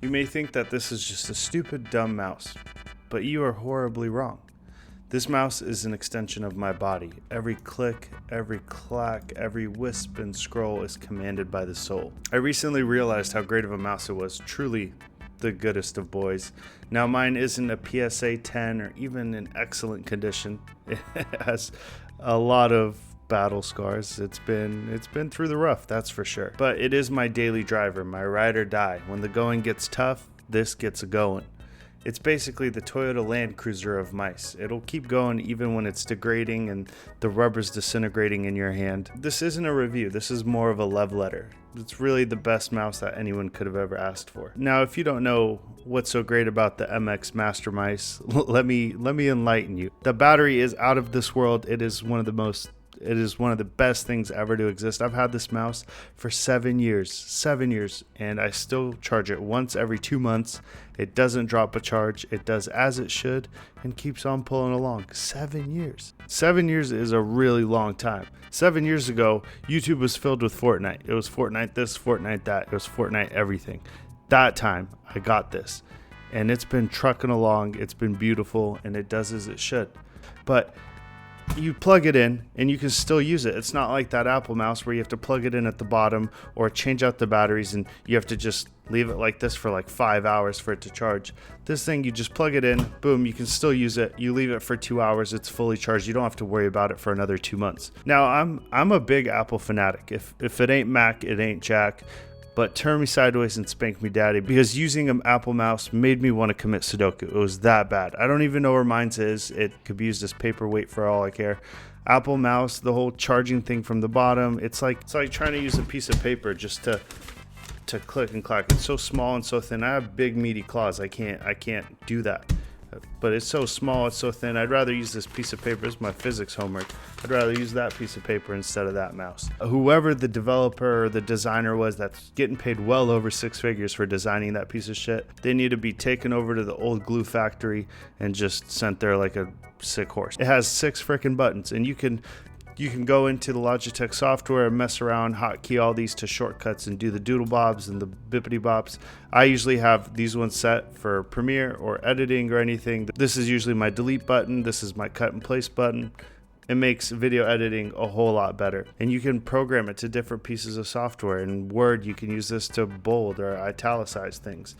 You may think that this is just a stupid, dumb mouse, but you are horribly wrong. This mouse is an extension of my body. Every click, every clack, every wisp and scroll is commanded by the soul. I recently realized how great of a mouse it was, truly the goodest of boys. Now mine isn't a PSA 10 or even in excellent condition. It has a lot of battle scars. It's been through the rough, that's for sure. But it is my daily driver, my ride or die. When the going gets tough, this gets going. It's basically the Toyota Land Cruiser of mice. It'll keep going even when it's degrading and the rubber's disintegrating in your hand. This isn't a review, this is more of a love letter. It's really the best mouse that anyone could have ever asked for. Now, if you don't know what's so great about the MX Master Mouse, let me enlighten you. The battery is out of this world. It is one of the best things ever to exist. I've had this mouse for 7 years, and I still charge it once every 2 months. It doesn't drop a charge. It does as it should and keeps on pulling along. 7 years. 7 years is a really long time. 7 years ago, YouTube was filled with Fortnite. It was Fortnite this, Fortnite that. It was Fortnite everything. That time, I got this, and it's been trucking along. It's been beautiful, and it does as it should. But you plug it in and you can still use it. It's not like that Apple mouse where you have to plug it in at the bottom or change out the batteries and you have to just leave it like this for like 5 hours for it to charge. This thing, you just plug it in, boom, you can still use it. You leave it for 2 hours, it's fully charged. You don't have to worry about it for another 2 months. Now, I'm a big Apple fanatic. If it ain't Mac, it ain't Jack. But turn me sideways and spank me daddy, because using an Apple mouse made me want to commit Sudoku. It was that bad. I don't even know where mine is. It could be used as paperweight for all I care. Apple mouse, the whole charging thing from the bottom, it's like trying to use a piece of paper just to click and clack. It's so small and so thin. I have big meaty claws. I can't do that. But it's so small, it's so thin. I'd rather use this piece of paper. It's my physics homework. I'd rather use that piece of paper instead of that mouse. Whoever the developer or the designer was that's getting paid well over 6 figures for designing that piece of shit, they need to be taken over to the old glue factory and just sent there like a sick horse. It has 6 freaking buttons, and you can go into the Logitech software and mess around, hotkey all these to shortcuts and do the doodle bobs and the bippity bops. I usually have these ones set for Premiere or editing or anything. This is usually my delete button. This is my cut and place button. It makes video editing a whole lot better. And you can program it to different pieces of software. In Word, you can use this to bold or italicize things.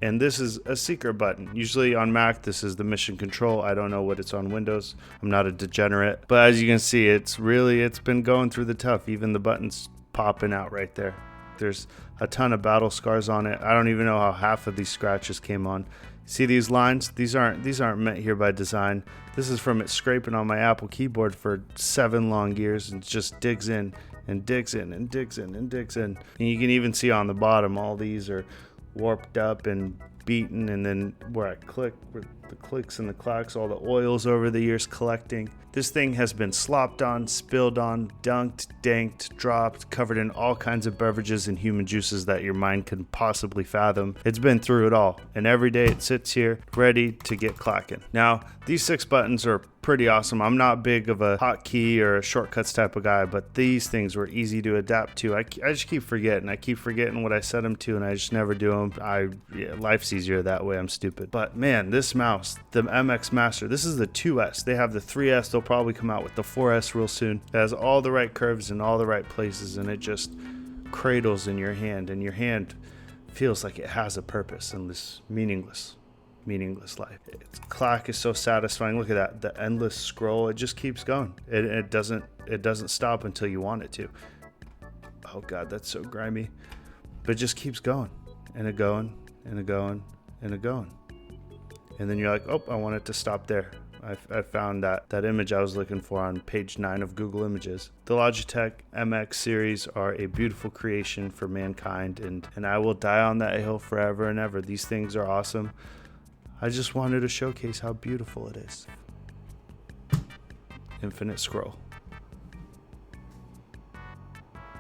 And this is a secret button. Usually on Mac, this is the mission control. I don't know what it's on Windows. I'm not a degenerate. But as you can see, it's been going through the tough. Even the button's popping out right there. There's a ton of battle scars on it. I don't even know how half of these scratches came on. See these lines? These aren't meant here by design. This is from it scraping on my Apple keyboard for 7 long years, and it just digs in and digs in and digs in and digs in. And you can even see on the bottom, all these are warped up and beaten, and then where I click, where the clicks and the clacks, all the oils over the years collecting. This thing has been slopped on, spilled on, dunked, danked, dropped, covered in all kinds of beverages and human juices that your mind can possibly fathom. It's been through it all, and every day it sits here ready to get clacking. Now, these 6 buttons are pretty awesome. I'm not big of a hotkey or a shortcuts type of guy, but these things were easy to adapt to. I just keep forgetting. I keep forgetting what I set them to, and I just never do them. Life's easier that way. I'm stupid. But man, this mouse, the MX Master, this is the 2S. They have the 3S. They'll probably come out with the 4S real soon. It has all the right curves in all the right places, and it just cradles in your hand, and your hand feels like it has a purpose in this meaningless life. Its clack is so satisfying. Look at that, the endless scroll. It just keeps going. It doesn't stop until you want it to. Oh god, that's so grimy. But it just keeps going and it going and it going and it going. And then you're like, oh, I want it to stop there. I found that image I was looking for on page 9 of Google Images. The Logitech MX series are a beautiful creation for mankind, and I will die on that hill forever and ever. These things are awesome. I just wanted to showcase how beautiful it is. Infinite scroll.